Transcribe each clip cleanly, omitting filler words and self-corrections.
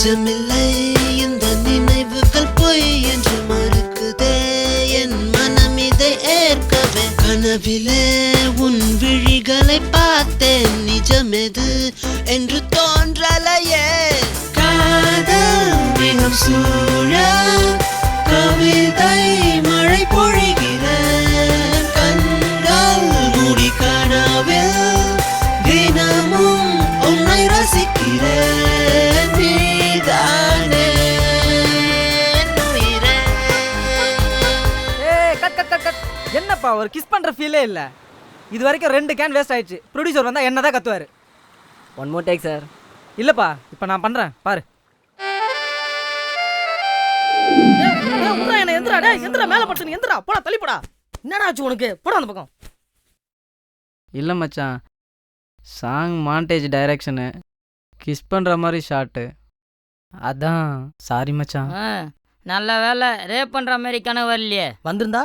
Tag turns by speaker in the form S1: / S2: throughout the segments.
S1: நிஜமில்லை இந்த நினைவுகள் பொய் என்று மறுக்குதே என் மனம் இதை ஏற்கவே. கனவிலே உன் விழிகளை பார்த்தேன், நிஜமெது என்று தோன்றலையே. காதல் மிகம் சூழ கவிதை மழை பொழிகிறேன், கண்கள் மூடி கனவில் தினமும் உன்னை ரசிக்கிறேன். நீதானே உயிரே.
S2: என்னப்பா ஒரு கிஸ் பண்ற ஃபீலே இல்ல. இது வரைக்கும் 2 கேன் வேஸ்ட் ஆயிடுச்சு. ப்ரொடியூசர் வந்தா என்னதான் கத்துவாரு.
S3: One more take sir.
S2: இல்லப்பா இப்ப நான் பண்றேன் பாரு.
S4: எந்திரா மேல பட்டு எந்திரா போடா தள்ளி போடா. என்னடா ஆச்சு உனக்கு? போடா அந்த பக்கம்.
S2: இல்லை மச்சான், சாங் மாண்டேஜ் டைரக்ஷனு கிஸ் பண்ணுற மாதிரி ஷாட்டு, அதான் சாரி மச்சான்.
S5: நல்ல வேலை ரேப் பண்ணுற மாதிரி கனவு வரலையே.
S4: வந்திருந்தா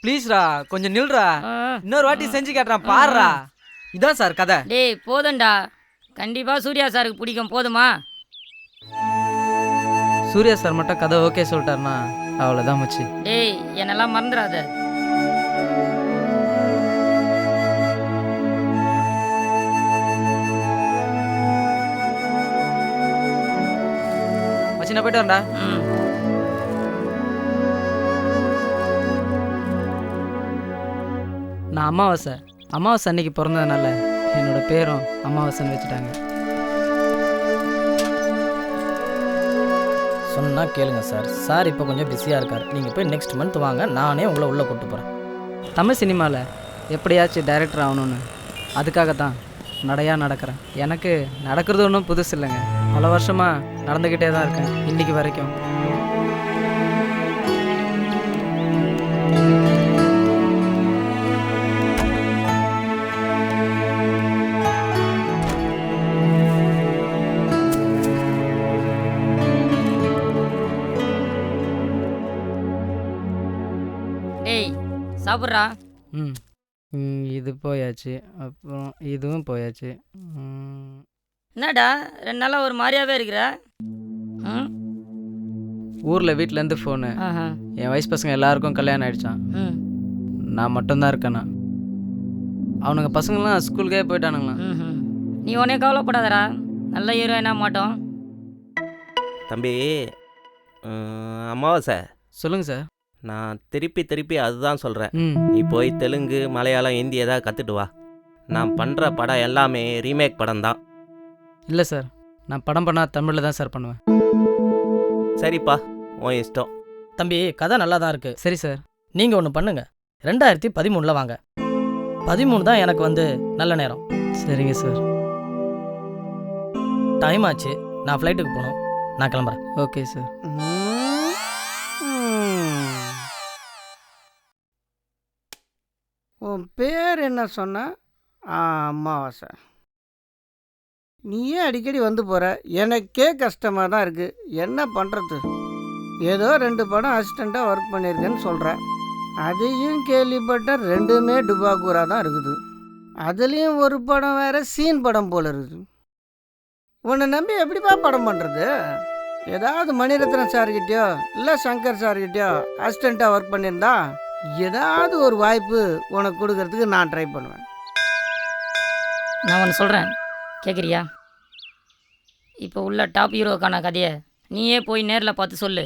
S2: ப்ளீஸ்ரா கொஞ்சம் நில்றா, இன்னொரு வாட்டி செஞ்சு கேட்டுறான் பாருடா. இதான் சார் கதை.
S5: டேய் போதும்டா, கண்டிப்பாக சூர்யா சாருக்கு பிடிக்கும். போதுமா?
S2: சூர்யா சார் மட்டும் கதை ஓகே சொல்லிட்டாருனா அவ்வளோதான் மச்சி.
S5: டேய் என்னெல்லாம் மறந்துடாத.
S2: மச்சி நான் போயிட்டு வரேன்டா. நான் அமாவாசை அன்னைக்கு பிறந்ததுனால என்னோட பேரும் அமாவாசைன்னு வச்சுட்டாங்க.
S4: சொன்னா கேளுங்க சார். சார் இப்போ கொஞ்சம் பிஸியாக இருக்கார். நீங்கள் போய் நெக்ஸ்ட் மந்த் வாங்க, நானே உங்களை உள்ளே கூப்பிட்டு போகிறேன்.
S2: தமிழ் சினிமாவில் எப்படியாச்சும் டைரக்டர் ஆகணும்னு அதுக்காக தான் நடையாக நடக்கிறேன். எனக்கு நடக்கிறது ஒன்றும் புதுசு இல்லைங்க, பல வருஷமாக நடந்துக்கிட்டே தான் இருக்கேன் இன்றைக்கி வரைக்கும்.
S5: டேய் சாப்பிட்றா.
S2: இது போயாச்சு, அப்புறம் இதுவும் போயாச்சு.
S5: என்னடா 2 நாளாக ஒரு மாதிரியாவே இருக்கிற?
S2: ஊரில் வீட்டிலேருந்து ஃபோனு, என் வயசு பசங்க எல்லாருக்கும் கல்யாணம் ஆகிடுச்சான், நான் மட்டும்தான் இருக்கேண்ணா. அவனுங்க பசங்களாம் ஸ்கூலுக்கே போயிட்டானுங்களா.
S5: நீ உடனே கவலைப்படாதடா, நல்ல ஹீரோயினா மாட்டோம்.
S6: தம்பி அமாவாசை,
S2: சொல்லுங்கள் சார்.
S6: நான் திருப்பி அதுதான் சொல்கிறேன். நீ போய் தெலுங்கு மலையாளம் ஹிந்தி ஏதாவது கற்றுட்டு வா. நான் பண்ணுற படம் எல்லாமே ரீமேக் படம் தான்.
S2: இல்லை சார், நான் படம் பண்ணால் தமிழில் தான் சார் பண்ணுவேன்.
S6: சரிப்பா, உன் இஷ்டம்.
S4: தம்பி கதை நல்லா தான் இருக்குது.
S2: சரி சார்,
S4: நீங்கள் ஒன்று பண்ணுங்கள், 2013 வாங்க. 13 தான் எனக்கு நல்ல நேரம்.
S2: சரிங்க சார்.
S4: டைம் ஆச்சு, நான் ஃப்ளைட்டுக்கு போகணும். நான் கிளம்புறேன்.
S2: Okay sir.
S7: உன் பேர் என்ன சொன்ன? அமாவாசை. நீயே அடிக்கடி வந்து போகிற, எனக்கே கஷ்டமாக தான் இருக்குது. என்ன பண்ணுறது? ஏதோ 2 படம் அசிஸ்டண்ட்டாக ஒர்க் பண்ணியிருக்கேன்னு சொல்கிறேன். அதையும் கேள்விப்பட்ட 2மே டுபாக்கூராக தான் இருக்குது. அதுலேயும் ஒரு படம் வேறு சீன் படம் போல் இருக்குது. உன்னை நம்பி எப்படிப்பா படம் பண்ணுறது? ஏதாவது மணிரத்னம் சார்கிட்டயோ இல்லை சங்கர் சார்கிட்டயோ அசிஸ்டண்ட்டாக ஒர்க் பண்ணியிருந்தா ஏதாவது ஒரு வாய்ப்பு உனக்கு கொடுக்கறதுக்கு நான் ட்ரை பண்ணுவேன்.
S5: நான் ஒன்று சொல்கிறேன், கேட்குறியா? இப்போ உள்ள டாப் ஹீரோக்கான கதையை நீயே போய் நேரில் பார்த்து சொல்லு.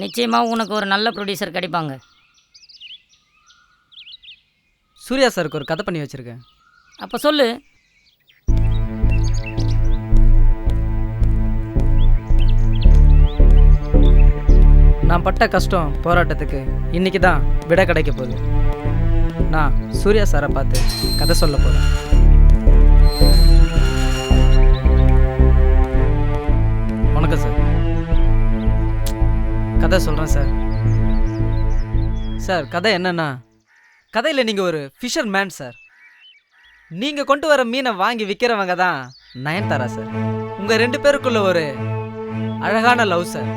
S5: நிச்சயமாக உனக்கு ஒரு நல்ல ப்ரொடியூசர் கிடைப்பாங்க.
S2: சூர்யா சாருக்கு ஒரு கதை பண்ணி வச்சுருக்கேன்.
S5: அப்போ சொல்லு.
S2: நான் பட்ட கஷ்டம் போராட்டத்துக்கு இன்றைக்கி தான் விட கிடைக்க போகுது. நான் சூர்யா சாரை பார்த்து கதை சொல்ல போகிறேன். வணக்கம் சார். கதை சொல்கிறேன் சார். சார் கதை என்னன்னா, கதையில் நீங்கள் ஒரு ஃபிஷர் மேன் சார். நீங்கள் கொண்டு வர மீனை வாங்கி விற்கிறவங்க தான் நயன்தாரா சார். உங்கள் 2 பேருக்குள்ள ஒரு அழகான love sir.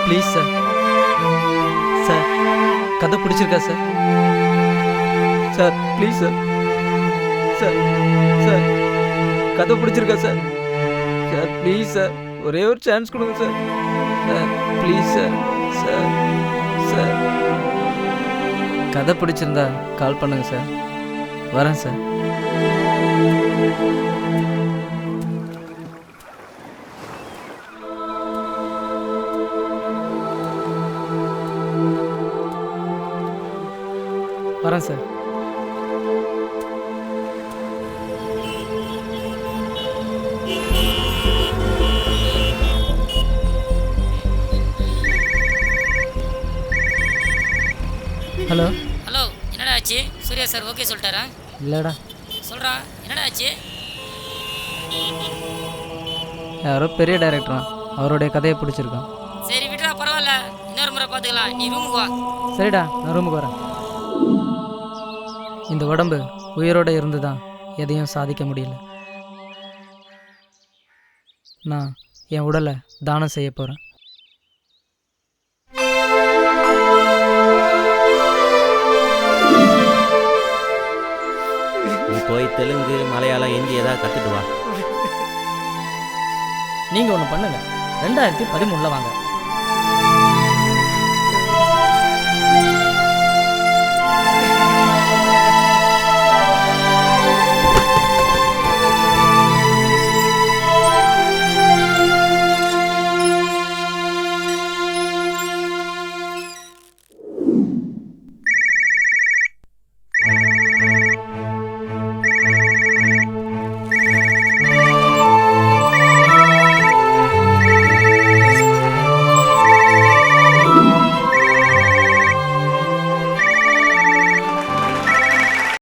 S2: Please sir. Sir கதை பிடிச்சிருக்கா sir? Sir please sir. Sir sir கதை பிடிச்சிருக்கா சார்? சார் ப்ளீஸ் சார், ஒரே ஒரு சான்ஸ் கொடுங்க sir. Sir please sir. Sir sir கதை பிடிச்சிருந்தா கால் பண்ணுங்க சார். வரேன் சார். வரேன் சார்.
S4: ஹலோ.
S5: ஹலோ, என்னடா ஆச்சு? சூர்யா சார் ஓகே சொல்லிட்டாரா?
S4: இல்லைடா.
S5: சொல்கிறா, என்னடா ஆச்சு?
S2: யாரோ பெரிய டைரக்டரா, அவருடைய கதையை பிடிச்சிருக்கான்.
S5: சரி விட்றா, பரவாயில்ல, இன்னொரு முறை பார்த்துக்கலாம். நீ ரூமுக்கு வா.
S2: சரிடா, நான் ரூமுக்கு வரேன். இந்த உடம்பு உயிரோடு இருந்து தான் எதையும் சாதிக்க முடியல. நான் என் உடலை தானம் செய்ய போகிறேன்.
S6: நீ போய் தெலுங்கு மலையாளம் ஹிந்தி ஏதாவது கற்றுட்டு வா.
S4: நீங்கள் ஒன்று பண்ணுங்கள், 2013 வாங்க.